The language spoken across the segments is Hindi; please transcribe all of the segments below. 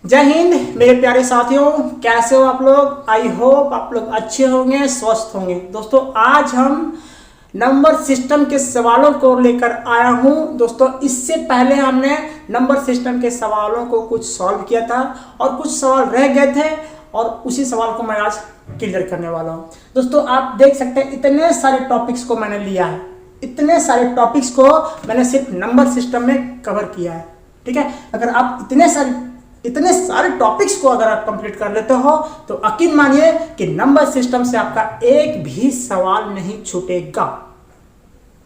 जय हिंद मेरे प्यारे साथियों, कैसे हो आप लोग। आई होप आप लोग अच्छे होंगे, स्वस्थ होंगे। दोस्तों आज हम नंबर सिस्टम के सवालों को लेकर आया हूं। दोस्तों इससे पहले हमने नंबर सिस्टम के सवालों को कुछ सॉल्व किया था और कुछ सवाल रह गए थे और उसी सवाल को मैं आज क्लियर करने वाला हूं। दोस्तों आप देख सकते हैं इतने सारे टॉपिक्स को मैंने लिया है, इतने सारे टॉपिक्स को मैंने सिर्फ नंबर सिस्टम में कवर किया है। ठीक है, अगर आप इतने सारे टॉपिक्स को अगर आप कंप्लीट कर लेते हो तो यकीन मानिए कि नंबर सिस्टम से आपका एक भी सवाल नहीं छूटेगा।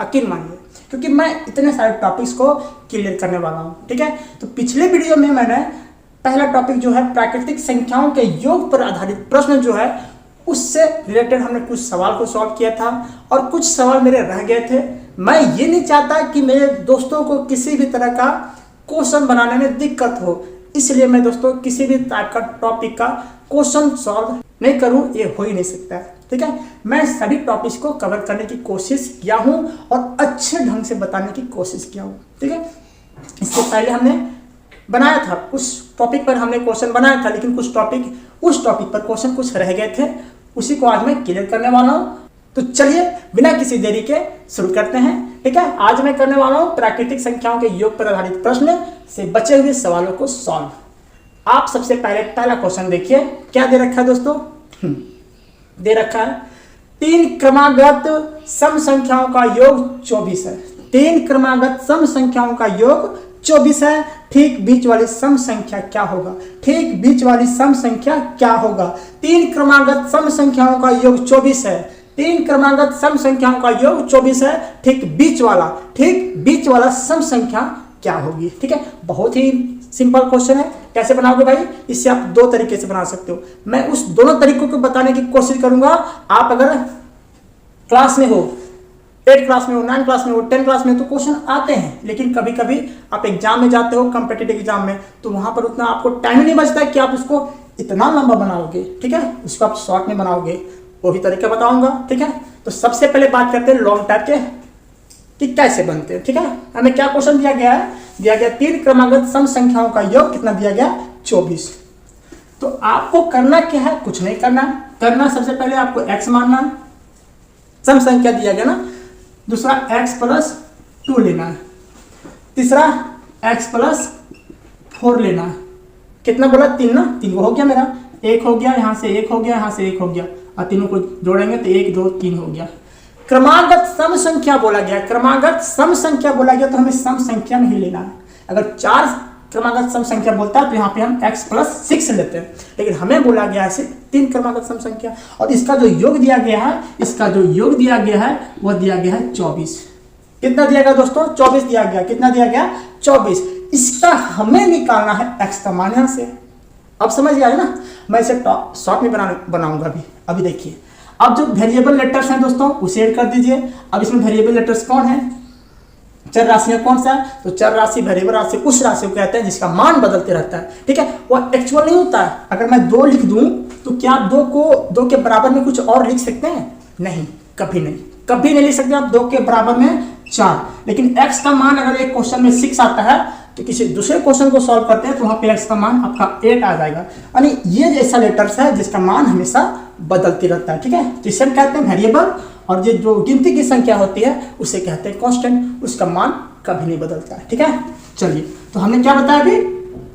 यकीन मानिए, क्योंकि मैं इतने सारे टॉपिक्स को क्लियर करने वाला हूं। ठीक है, तो पिछले वीडियो में मैंने पहला टॉपिक जो है प्राकृतिक संख्याओं के योग पर आधारित प्रश्न जो है उससे रिलेटेड हमने कुछ सवाल को सॉल्व किया था और कुछ सवाल मेरे रह गए थे। मैं ये नहीं चाहता कि मेरे दोस्तों को किसी भी तरह का क्वेश्चन बनाने में दिक्कत हो, इसलिए मैं दोस्तों किसी भी टाइप का टॉपिक का क्वेश्चन सॉल्व नहीं करूं, ये हो ही नहीं सकता है। ठीक है, मैं सभी टॉपिक्स को कवर करने की कोशिश किया हूं और अच्छे ढंग से बताने की कोशिश किया हूं। ठीक है, इससे पहले हमने बनाया था उस टॉपिक पर हमने क्वेश्चन बनाया था, लेकिन उस टॉपिक पर क्वेश्चन कुछ रह गए थे, उसी को आज मैं क्लियर करने वाला हूं। तो चलिए बिना किसी देरी के शुरू करते हैं। ठीक है, आज मैं करने वाला हूं प्राकृतिक संख्याओं के योग पर आधारित प्रश्न से बचे हुए सवालों को सॉल्व। आप सबसे पहले पहला क्वेश्चन देखिए, क्या दे रखा है दोस्तों। दे रखा है 3 क्रमागत सम संख्याओं का योग 24 है। 3 क्रमागत सम संख्याओं का योग 24 है। ठीक बीच वाली सम संख्या क्या होगा। ठीक बीच वाली सम संख्या क्या होगा। 3 क्रमागत सम संख्याओं का योग 24 है। 3 क्रमागत सम संख्याओं का योग 24 है। ठीक बीच वाला सम संख्या क्या होगी। ठीक है, बहुत ही सिंपल क्वेश्चन है। कैसे बनाओगे भाई, इससे आप 2 तरीके से बना सकते हो। मैं उस दोनों तरीकों को बताने की कोशिश करूंगा। आप अगर क्लास में हो, 8 क्लास में हो, 9 क्लास में हो, 10 क्लास में, तो क्वेश्चन आते हैं, लेकिन कभी कभी आप एग्जाम में जाते हो, कॉम्पिटिटिव एग्जाम में, तो वहां पर उतना आपको टाइम नहीं बचता है कि आप उसको इतना लंबा बनाओगे। ठीक है, उसको आप शॉर्ट में बनाओगे, वो भी तरीका बताऊंगा। ठीक है, तो सबसे पहले बात करते हैं लॉन्ग टाइप के कि कैसे बनते हैं। ठीक है, हमें क्या क्वेश्चन दिया गया है। 3 क्रमागत सम संख्याओं का योग कितना दिया गया, 24। तो आपको करना क्या है, कुछ नहीं करना सबसे पहले आपको x मानना, सम संख्या दिया गया ना। दूसरा x + 2 लेना है। तीसरा x + 4 लेना है। कितना बोला, 3 ना। 3 हो गया मेरा, 1 हो गया, यहां से 1 हो गया, यहां से 1 हो गया, और तीनों को जोड़ेंगे तो 1 2 3 हो गया। क्रमागत सम संख्या बोला गया, क्रमागत सम संख्या बोला गया, तो हमें सम संख्या नहीं लेना है। अगर 4 क्रमागत सम संख्या बोलता है तो यहाँ पे हम x + 6 लेते हैं, लेकिन हमें बोला गया है 3 क्रमागत सम संख्या। और इसका जो योग दिया गया है, वो दिया गया है 24। कितना दिया गया दोस्तों, 24 दिया गया। कितना दिया गया, 24। इसका हमें निकालना है x का मान यहाँ से। अब समझ गया है ना। मैं इसे शॉर्ट में बनाऊंगा अभी देखिए। अब जो वेरिएबल लेटर्स हैं दोस्तों उसे ऐड कर दीजिए। अब इसमें वेरिएबल लेटर्स कौन है, चर राशियां कौन सा है, तो चर राशि वेरिएबल राशि उस राशि को कहते हैं जिसका मान बदलते रहता है। ठीक है, वो एक्चुअल नहीं होता है। अगर मैं 2 लिख दूं तो क्या 2 को 2 के बराबर में कुछ और लिख सकते हैं, नहीं, कभी नहीं लिख सकते आप 2 के बराबर में 4। लेकिन x का मान अगर एक क्वेश्चन में 6 आता है तो किसी दूसरे क्वेश्चन को सॉल्व करते हैं तो वहां पे x का मान आपका 8 आ जाएगा। यानी ये जैसा लेटर्स है जिसका मान हमेशा बदलती रहता है। ठीक है, तो इसे हम कहते हैं वेरिएबल, और ये जो गिनती की संख्या होती है उसे कहते हैं कांस्टेंट, उसका मान कभी नहीं बदलता है। ठीक है, चलिए तो हमने क्या बताया अभी,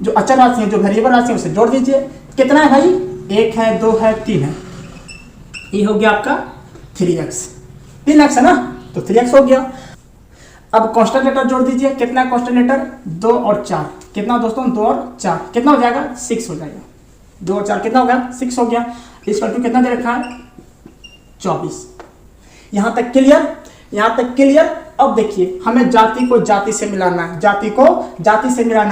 जो अचर राशि है, जो वेरिएबल राशि है उसे जोड़ दीजिए। कितना है भाई, 1 है, 2 है, 3 है। ये हो गया आपका 3x, 3x है ना, तो 3x हो गया। अब कांस्टेंट लेटर जोड़ दीजिए। कितना कांस्टेंट लेटर, 2 और 4। कितना दोस्तों, 2 और 4 कितना हो जाएगा, 6 हो जाएगा। 2 और 4 कितना हो गया, 6 हो गया। इस पर कितना दे रखा है, 24। यहां तक क्लियर। अब देखिए हमें जाति को जाति से मिलाना है,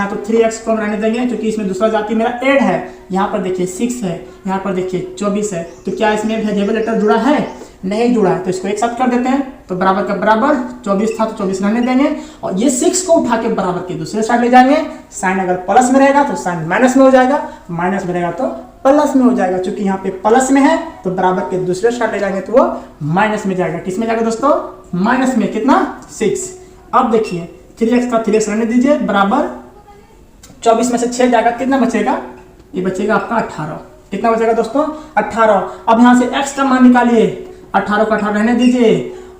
तो 3x को मिलाने देंगे क्योंकि इसमें दूसरा जाति मेरा 8 है। यहाँ पर देखिए 6 है, यहाँ पर देखिए 24 है। तो क्या इसमें वेरिएबल लेटर जुड़ा है, नहीं जुड़ा है, तो इसको एक साथ कर देते हैं। तो बराबर का बराबर 24 था तो 24 रहने देंगे, और ये 6 को उठा के बराबर के दूसरे साइड ले जाएंगे। साइन अगर प्लस में रहेगा तो साइन माइनस में हो जाएगा, माइनस में रहेगा तो प्लस में हो जाएगा। चूंकि यहाँ पे प्लस में है तो बराबर के दूसरे साइड ले जाएंगे तो वो माइनस में जाएगा। किस में जाएगा दोस्तों, माइनस में। कितना, 6। अब देखिए 3x का 3x रहने दीजिए, बराबर 24 में से 6 जाएगा, कितना बचेगा, ये बचेगा आपका 18। कितना बचेगा दोस्तों? 18। अब यहाँ से x का मान निकालिए, 18 को 18 रहने दीजिए,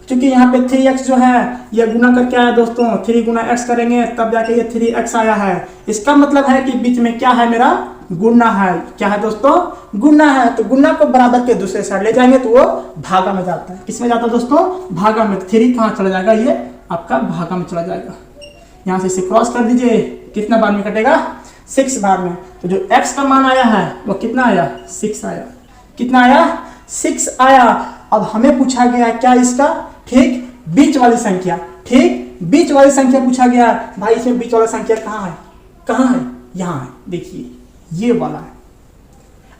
क्योंकि यहाँ पे 3x जो है ये गुना करके आया दोस्तों, 3 गुना x करेंगे तब जाके ये 3x आया है। इसका मतलब है कि बीच में क्या है मेरा? गुना है। क्या है दोस्तों? गुना है। तो गुना को बराबर के दूसरे साइड ले जाएंगे तो वो भागा में जाता है। किस में जाता है दोस्तों? भागा में। 3 कहाँ चला जाएगा? ये आपका भागा में चला जाएगा। यहाँ से इसे क्रॉस कर दीजिए, कितना बार में कटेगा? 6 बार में। तो जो x का मान आया है वो कितना आया? 6 आया। कितना आया? 6 आया। अब हमें पूछा गया क्या इसका? ठीक बीच वाली संख्या। ठीक बीच वाली संख्या पूछा गया। भाई इसमें बीच वाला संख्या कहाँ है? कहाँ है? यहाँ है। देखिए ये वाला है।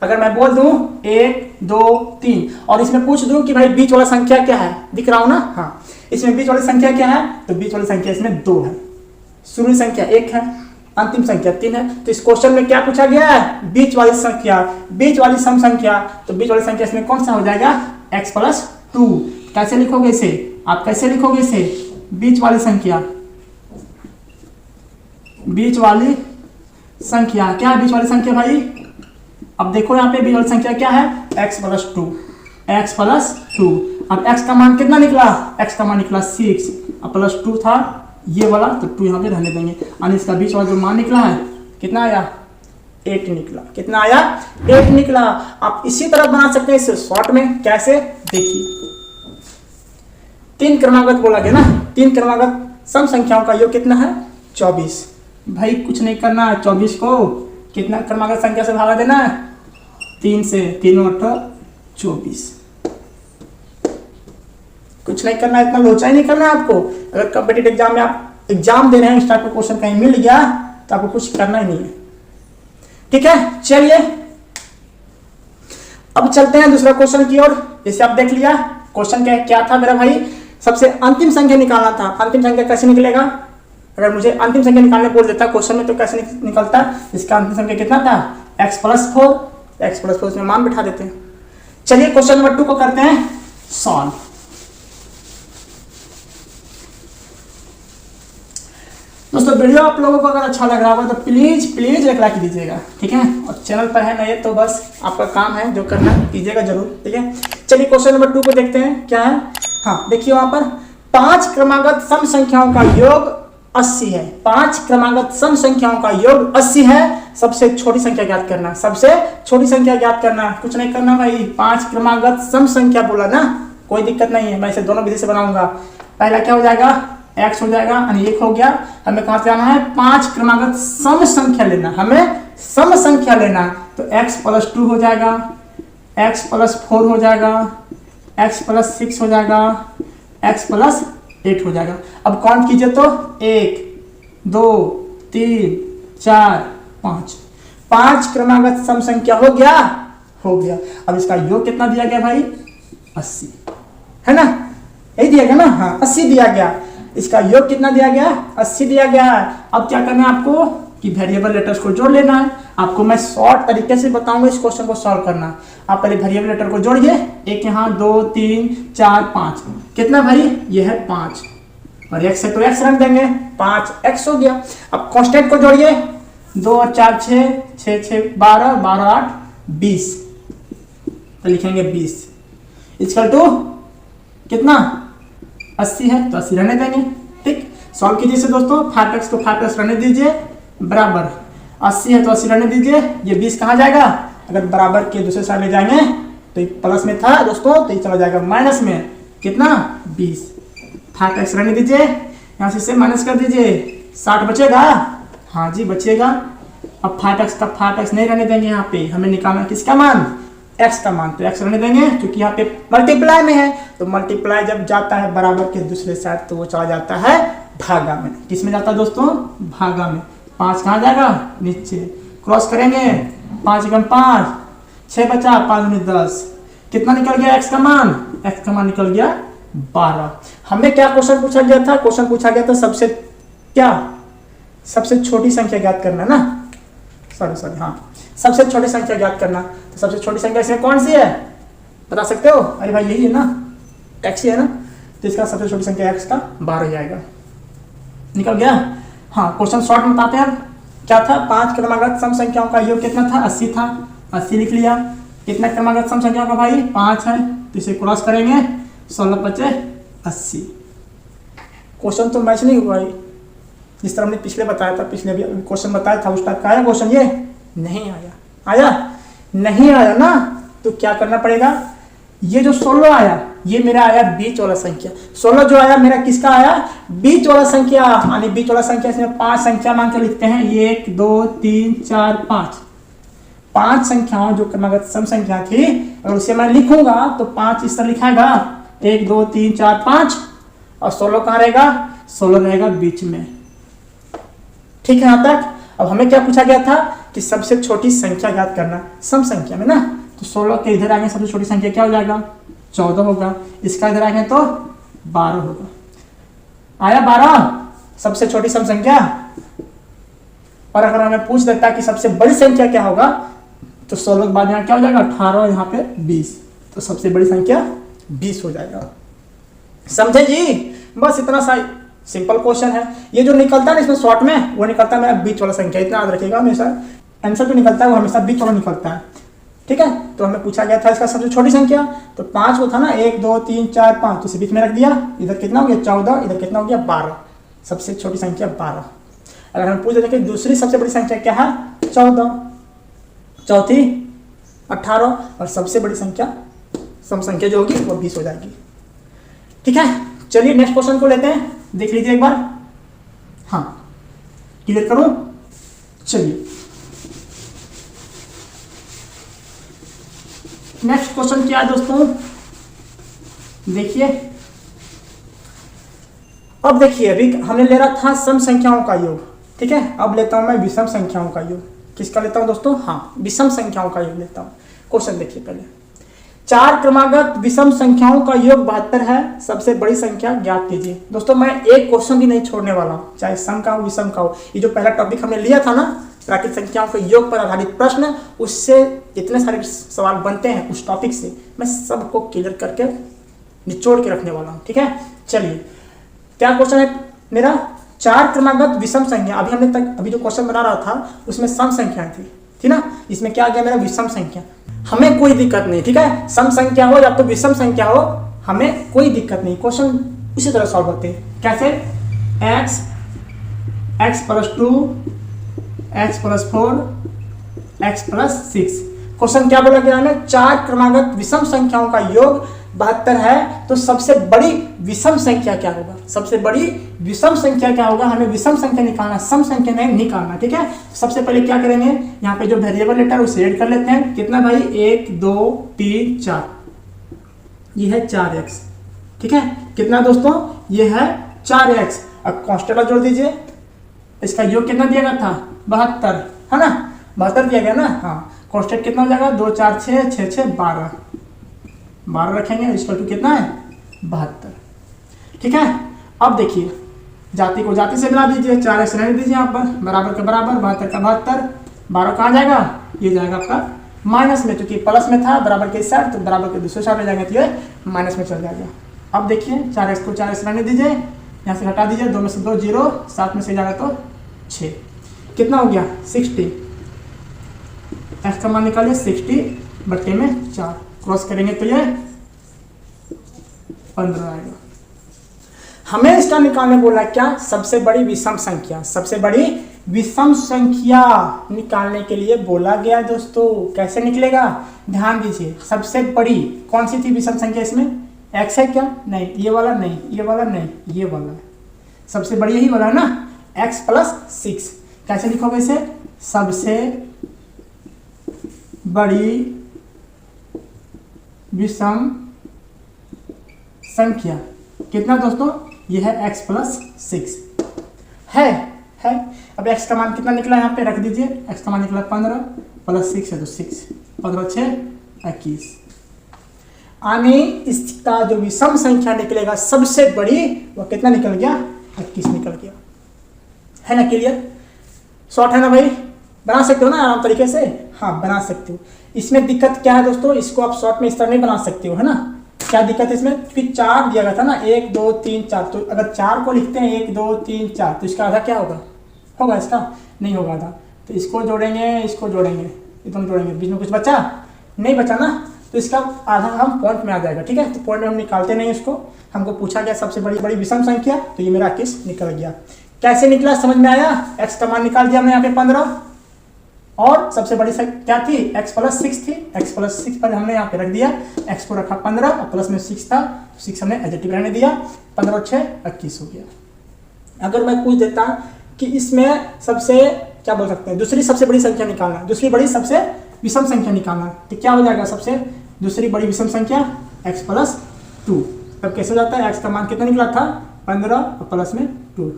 अगर मैं बोल दूं 1 2 3 और इसमें पूछ दूं कि भाई बीच वाला संख्या क्या है, दिख रहा हूं ना? हाँ, इसमें बीच वाली संख्या क्या है? तो बीच वाली संख्या इसमें 2 है, शुरू संख्या 1 है, अंतिम संख्या 3 है। तो इस क्वेश्चन में क्या पूछा गया है? बीच वाली संख्या, बीच वाली सम संख्या। तो बीच वाली संख्या इसमें कौन सा हो जाएगा? x + 2। कैसे लिखोगे इसे? आप कैसे लिखोगे इसे? बीच वाली संख्या, बीच वाली संख्या। क्या है बीच वाली संख्या भाई? अब देखो यहाँ पे बीच वाली संख्या क्या है? x + 2, x + 2। अब x का मान कितना निकला? x का मान निकला 6, अब +2 था ये वाला, तो 2 यहाँ पे रहने देंगे। और इसका बीच वाला जो मान निकला है कितना आया? 8 निकला। कितना आया? 8 निकला। आप इसी तरह बना सकते हैं इसे शॉर्ट में। कैसे? देखिए 3 क्रमागत बोला गया ना, 3 क्रमागत सम संख्याओं का योग कितना है? 24। भाई कुछ नहीं करना है, 24 को कितना क्रमागत संख्या से भागा देना है? 3 से। 3 × 8 = 24। कुछ नहीं करना, इतना लोचा ही नहीं करना है आपको। अगर कॉम्पिटिटिव एग्जाम में आप एग्जाम दे रहे हैं, इस टाइप का क्वेश्चन कहीं मिल गया तो आपको कुछ करना ही नहीं है। ठीक है, चलिए अब चलते हैं दूसरा क्वेश्चन की ओर। जैसे आप देख लिया क्वेश्चन क्या था मेरा भाई? सबसे अंतिम संख्या निकालना था। अंतिम संख्या कैसे निकलेगा? अगर मुझे अंतिम संख्या निकालने बोल देता क्वेश्चन में तो कैसे निकलता? इसका अंतिम संख्या कितना था? x + 4। x + 4 इसमें मान बिठा देते हैं। चलिए क्वेश्चन नंबर 2 को करते हैं सॉल्व। दोस्तों वीडियो आप लोगों को अगर अच्छा लग रहा होगा तो प्लीज एक लाइक दीजिएगा। ठीक है, और चैनल पर है नए तो बस आपका काम है जो करना कीजिएगा जरूर। ठीक है, चलिए क्वेश्चन नंबर 2 को देखते हैं क्या है। हाँ देखिए वहां पर 5 क्रमागत सम संख्याओं का योग 80 है। 5 क्रमागत सम संख्याओं का योग 80 है। सबसे छोटी संख्या ज्ञात करना। सबसे छोटी संख्या ज्ञात करना। कुछ नहीं करना भाई, 5 क्रमागत सम संख्या बोला ना, कोई दिक्कत नहीं है। मैं इसे दोनों विधि से बनाऊंगा। पहला क्या हो जाएगा? x हो जाएगा यानी 1 हो गया। हमें कहां से आना है? 5 क्रमागत सम संख्या लेना। हमें सम संख्या लेना। तो x + 2 हो जाएगा, x + 4 हो जाएगा, x + 6 हो जाएगा, x + 8 हो जाएगा। अब काउंट कीजिए तो 1 2 3 4 5। 5 क्रमागत सम संख्या हो गया। हो गया। अब इसका योग कितना दिया गया भाई? 80 है ना? यही दिया गया ना? हाँ 80 दिया गया। इसका योग कितना दिया गया? 80 दिया गया। अब क्या करना है आपको कि वेरिएबल लेटर्स को जोड़ लेना है। आपको मैं शॉर्ट तरीके से बताऊंगा इस क्वेश्चन को सॉल्व करना। आप पहले वेरिएबल लेटर को जोड़िए। एक यहाँ 2 3 4 5। कितना भाई? ये है 5 और x है तो x रख देंगे, 5x हो गया। अब कांस्टेंट को जोड़िए। 2 और 4 6, 6 6 12, 12 8 20। तो लिखेंगे 20 इक्वल टू कितना? 80 है तो 80 रहने देंगे। ठीक, सॉल्व कीजिए इसे दोस्तों। 5x को 5x रहने दीजिए बराबर 80 है तो 80 रहने दीजिए। ये 20 कहाँ जाएगा? अगर बराबर के दूसरे साइड ले जाएंगे तो प्लस में था दोस्तों तो ये चला जाएगा माइनस में। कितना? 20। 5x रहने दीजिए, यहाँ से इसे माइनस कर दीजिए। 60 बचेगा? हाँ जी बचेगा। अब 5x का 5x नहीं रहने देंगे। यहाँ पे हमें निकालना किसका मान? x का मान। तो x रहने देंगे क्योंकि यहाँ पे मल्टीप्लाई में है। तो मल्टीप्लाई जब जाता है बराबर के दूसरे साइड तो वो चला जाता है भागा में। किस में जाता है दोस्तों? भागा में। 5 कहाँ जाएगा? नीचे। क्रॉस करेंगे। 5 × 5 6 बचा, 5 × 10 कितना निकल गया? x का मान। x का मान निकल गया 12। हमें क्या क्वेश्चन पूछा गया था? क्वेश्चन पूछा गया था सबसे क्या? सबसे छोटी संख्या ज्ञात करना ना। सॉरी हाँ, सबसे छोटी संख्या ज्ञात करना। तो सबसे छोटी संख्या इसमें कौन सी है बता सकते हो? अरे भाई यही है ना, x ही है ना। तो इसका सबसे छोटी संख्या x का 12 जाएगा। निकल गया। हाँ क्वेश्चन शॉर्ट में बताते हैं क्या था, 5 क्रमागत सम संख्याओं का योग कितना था, 80 था, 80 लिख लिया। कितना क्रमागत सम संख्याओं का भाई, 5 है, तो इसे क्रॉस करेंगे, 16 बचे 80। क्वेश्चन तो मैच नहीं हुआ भाई, जिस तरह हमने पिछले बताया था, पिछले भी क्वेश्चन बताया था उस टाइप का आया क्वेश्चन, ये नहीं आया। आया नहीं आया ना, तो क्या करना पड़ेगा, ये जो 16 आया ये मेरा आया बीच वाला संख्या। 16 जो आया मेरा किसका आया, बीच वाला संख्या, यानी बीच वाला संख्या, इसमें 5 संख्या मान के लिखते हैं, 1 2 3 4 5। 5 संख्याओं जो क्रमागत सम संख्या थी, अगर उसे मैं लिखूंगा तो 5 इस तरह लिखाएगा, 1 2 3 4 5, और 16 कहाँ रहेगा, 16 रहेगा बीच में। ठीक है यहाँ तक। अब हमें क्या पूछा गया था कि सबसे छोटी संख्या ज्ञात करना सम संख्या में ना, तो 16 के इधर आगे सबसे छोटी संख्या क्या हो जाएगा, 14 होगा। इसका इधर आगे तो 12 होगा। आया 12 सबसे छोटी सम संख्या। और अगर हमें पूछ देता कि सबसे बड़ी संख्या क्या होगा, तो 16 के बाद यहाँ क्या हो जाएगा, 18, यहाँ पे 20, तो सबसे बड़ी संख्या 20 हो जाएगा। समझे जी, बस इतना सा सिंपल क्वेश्चन है। ये जो निकलता है ना इसमें शॉर्ट में, वो निकलता है मेरा बीच वाला संख्या, इतना याद रखिएगा हमेशा। आंसर जो निकलता है वो हमेशा बीच वाला निकलता है। ठीक है, तो हमें पूछा गया था इसका सबसे छोटी संख्या, तो 5 को था ना, 1 2 3 4 5, तो इसे बीच में रख दिया। इधर कितना हो गया 14, इधर कितना हो गया 12, सबसे छोटी संख्या 12। अगर हम पूछ दें कि दूसरी सबसे बड़ी संख्या क्या है, 14, चौथी 18, और सबसे बड़ी संख्या सम संख्या जो होगी वो 20 हो जाएगी। ठीक है, चलिए नेक्स्ट क्वेश्चन को लेते हैं, देख लीजिए एक बार। हाँ, क्लियर करूं, चलिए नेक्स्ट क्वेश्चन क्या है दोस्तों, देखिए। अब देखिए, अभी हमने ले रहा था सम संख्याओं का योग, ठीक है। अब लेता हूं मैं विषम संख्याओं का योग। किसका लेता हूं दोस्तों, हाँ, विषम संख्याओं का योग लेता हूं। क्वेश्चन देखिए पहले, 4 क्रमागत विषम संख्याओं का योग 72 है, सबसे बड़ी संख्या ज्ञात कीजिए। दोस्तों मैं एक क्वेश्चन भी नहीं छोड़ने वाला हूं, चाहे सम का हो विषम का हो। ये जो पहला टॉपिक हमने लिया था ना, प्राकृतिक संख्याओं के योग पर आधारित प्रश्न, उससे इतने सारे सवाल बनते हैं उस टॉपिक से, मैं सबको क्लियर करके निचोड़ के रखने वाला हूँ। ठीक है, चलिए क्या क्वेश्चन है मेरा, 4 क्रमागत विषम संख्या। अभी जो क्वेश्चन बना रहा था उसमें सम संख्या थी ना, इसमें क्या आ गया मेरा विषम संख्या। हमें कोई दिक्कत नहीं, ठीक है, सम संख्या हो या तो विषम संख्या हो, हमें कोई दिक्कत नहीं। क्वेश्चन इसी तरह सॉल्व होते हैं, कैसे, x + 2 x + 4 x + 6। क्वेश्चन क्या बोला गया हमें, 4 क्रमागत विषम संख्याओं का योग 72 है, तो सबसे बड़ी विषम संख्या क्या होगा, सबसे बड़ी विषम संख्या क्या होगा, हमें विषम संख्या निकालना, सम संख्या नहीं निकालना। ठीक है, सबसे पहले क्या करेंगे, यहाँ पे जो वेरिएबल लेटर है उसे ऐड कर लेते हैं। कितना भाई, 1 2 3 4, ये है 4x। ठीक है, कितना दोस्तों, ये है 4x। अब कांस्टेंट जोड़ दीजिए, इसका योग कितना दिया गया था, 72 है ना, 72 दिया गया ना। हाँ, कांस्टेंट कितना हो जाएगा, 2 4 6 6 6 12, 12 रखेंगे, इसका टू कितना है 72। ठीक है, अब देखिए जाति को जाति से मिला दीजिए, 4x रहने दीजिए यहाँ पर, बराबर के बराबर, 72 का 72, 12 कहाँ जाएगा, ये जाएगा आपका माइनस में, क्योंकि प्लस में था बराबर के साइड, तो बराबर के दूसरे साइड में जाएगा, तो ये माइनस में चल जाएगा। अब देखिए 4x को 4x रहने दीजिए, यहाँ से हटा दीजिए, 2 में से 2 0, 7 में से जाएगा तो 6, कितना हो गया 60। x का मान निकालिए, 60 बट्टे में 4, क्रॉस करेंगे तो ये 15 आएगा। हमें इसका निकालने बोला क्या, सबसे बड़ी विषम संख्या, सबसे बड़ी विषम संख्या निकालने के लिए बोला गया दोस्तों। कैसे निकलेगा, ध्यान दीजिए, सबसे बड़ी कौन सी थी विषम संख्या, इसमें x है क्या, नहीं, ये वाला नहीं, ये वाला नहीं, ये वाला है, सबसे बड़ी यही वाला है ना, x + 6। कैसे लिखोगे इसे, सबसे बड़ी विषम संख्या कितना दोस्तों, ये है x + 6 है। अब x का मान कितना निकला, यहाँ पे रख दीजिए, x का मान निकला 15 + 6 है तो 6, 15 6 21। आने इसका जो विषम संख्या निकलेगा सबसे बड़ी, वो कितना निकल गया, 21 निकल गया। है ना क्लियर, शॉर्ट है ना भाई, बना सकते हो ना आराम तरीके से, हाँ बना सकते हो। इसमें दिक्कत क्या है दोस्तों, इसको आप शॉर्ट में इस तरह नहीं बना सकते हो, है ना। क्या दिक्कत है इसमें, कि 4 दिया गया था ना, 1 2 3 4, तो अगर 4 को लिखते हैं 1 2 3 4, तो इसका आधा क्या होगा इसका नहीं होगा आधा, तो इसको जोड़ेंगे, इसको जोड़ेंगे, ये दोनों जोड़ेंगे, बीच में कुछ बचा नहीं, बचा ना, तो इसका आधा हम पॉइंट में आ जाएगा। ठीक है, तो पॉइंट में हम निकालते नहीं इसको, हमको पूछा गया सबसे बड़ी विषम संख्या, तो ये मेरा 21 निकल गया। कैसे निकला समझ में आया? x का मान निकाल दिया हमने यहाँ पे 15, और सबसे बड़ी संख्या थी x प्लस 6 थी, x प्लस 6 पर हमने यहाँ पे रख दिया, x को रखा 15 और प्लस में 6 था, 6 हमने एडजेटिव रहने दिया, 15 और 6 21 हो गया। अगर मैं पूछ देता कि इसमें सबसे क्या बोल सकते हैं, दूसरी सबसे बड़ी संख्या निकालना, दूसरी बड़ी सबसे विषम संख्या निकालना, तो क्या हो जाएगा? सबसे दूसरी बड़ी विषम संख्या x प्लस 2। तब कैसे हो जाता है? x का मान कितना निकला था? 15 और प्लस में 2,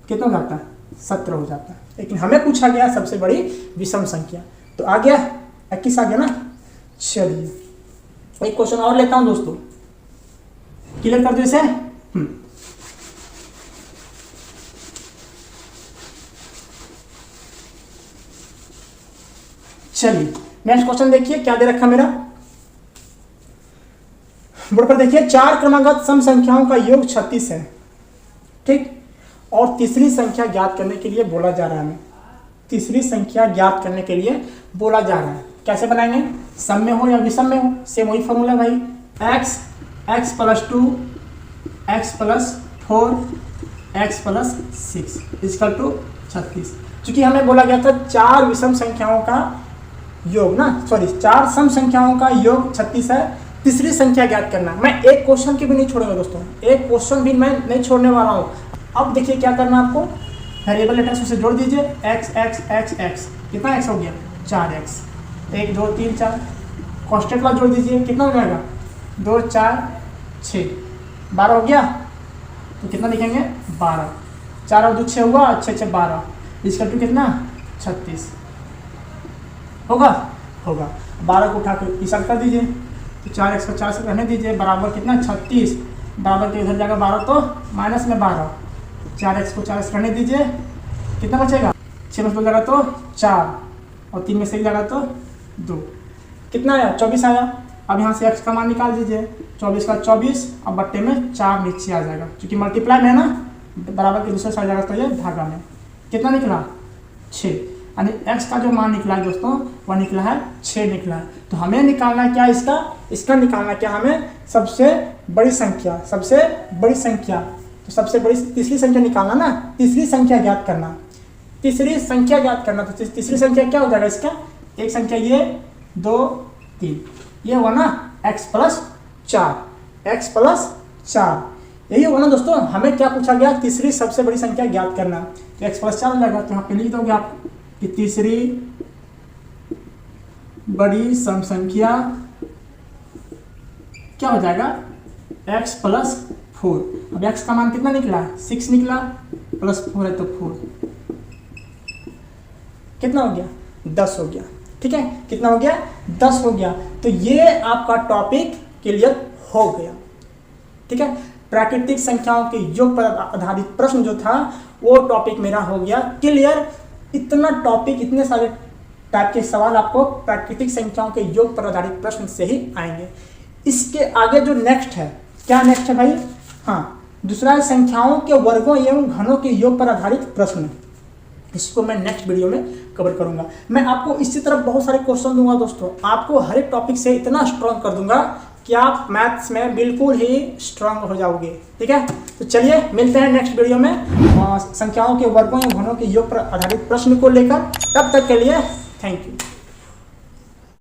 कितना हो जाता है? 17 हो जाता है। लेकिन हमें पूछा गया सबसे बड़ी विषम संख्या, तो आ गया 21 आ गया ना। चलिए एक क्वेश्चन और लेता हूं दोस्तों, क्लियर कर दो इसे। चलिए नेक्स्ट क्वेश्चन देखिए क्या दे रखा मेरा बोर्ड पर, देखिए 4 क्रमागत सम संख्याओं का योग 36 है, ठीक, और तीसरी संख्या ज्ञात करने के लिए बोला जा रहा है हमें, तीसरी संख्या ज्ञात करने के लिए बोला जा रहा है। कैसे बनाएंगे? सम में हो या विषम में हो, सेम वही फॉर्मूला भाई, x plus 2 x plus 4 x plus 6 equal to 36। चूंकि हमें बोला गया था 4 विषम संख्याओं का योग ना, सॉरी 4 सम संख्याओं का योग 36 है, तीसरी संख्या ज्ञात करना। मैं एक क्वेश्चन की भी नहीं छोड़ूंगा दोस्तों, एक क्वेश्चन भी मैं नहीं छोड़ने वाला हूँ। अब देखिए क्या करना आपको, वेरिएबल लेटर्स से जोड़ दीजिए, x x x x, कितना x हो गया? 4x, 1 2 3 4, कांस्टेंट वाला जोड़ दीजिए, कितना हो जाएगा? 2 4 6, 12 हो गया, तो कितना लिखेंगे? 12, 4 और 2 6 हुआ, 6 6 12, इसका टू कितना? 36 होगा, होगा। 12 को उठा कर इशारा कर दीजिए, तो 4x को 4 से रहने दीजिए, बराबर कितना? 36, बराबर के इधर जाएगा 12, तो माइनस में 12, 4x को 4 से रहने दीजिए, कितना बचेगा? 6 में 2 जाएगा तो 4, और 3 में से 1 जाएगा तो 2, कितना आया? 24 आया। अब यहाँ से x का मान निकाल दीजिए, 24 का 24, अब बट्टे में 4 नीचे आ जाएगा, क्योंकि मल्टीप्लाई में है ना, बराबर के दूसरे साइड जाएगा तो ये भागा में, कितना निकला? 6, यानी x का जो मान निकला है दोस्तों वह निकला है 6 निकला है। तो हमें निकालना क्या इसका निकालना क्या, हमें सबसे बड़ी संख्या, सबसे बड़ी संख्या, तो सबसे बड़ी तीसरी संख्या निकालना ना, तीसरी संख्या ज्ञात करना, तीसरी संख्या ज्ञात करना। तो तीसरी संख्या क्या हो जाएगा इसका? एक संख्या ये, 2 3, ये हुआ ना x प्लस 4, x प्लस 4, यही होगा ना दोस्तों। हमें क्या पूछा गया? तीसरी सबसे बड़ी संख्या ज्ञात करना, तो x प्लस 4 हो जाएगा। तो यहाँ पे लिख दोगे आप कि तीसरी बड़ी सम संख्या क्या हो जाएगा? x plus 4। अब x का मान कितना निकला? 6 निकला, प्लस 4 है तो 4, कितना हो गया? 10 हो गया। ठीक है, कितना हो गया? 10 हो गया। तो ये आपका टॉपिक क्लियर हो गया। ठीक है, प्राकृतिक संख्याओं के योग पर आधारित प्रश्न जो था वो टॉपिक मेरा हो गया क्लियर। इतना टॉपिक, इतने सारे टाइप के सवाल आपको प्राकृतिक संख्याओं के योग पर आधारित प्रश्न से ही आएंगे। इसके आगे जो नेक्स्ट है, क्या नेक्स्ट है भाई? हाँ, दूसरा है संख्याओं के वर्गों एवं घनों के योग पर आधारित प्रश्न। इसको मैं नेक्स्ट वीडियो में कवर करूंगा। मैं आपको इसी तरह बहुत सारे क्वेश्चन दूंगा दोस्तों, आपको हर एक टॉपिक से इतना स्ट्रॉन्ग कर दूंगा कि आप मैथ्स में बिल्कुल ही स्ट्रॉन्ग हो जाओगे। ठीक है, तो चलिए मिलते हैं नेक्स्ट वीडियो में संख्याओं के वर्गों या घनों के योग पर आधारित प्रश्न को लेकर। तब तक के लिए थैंक यू।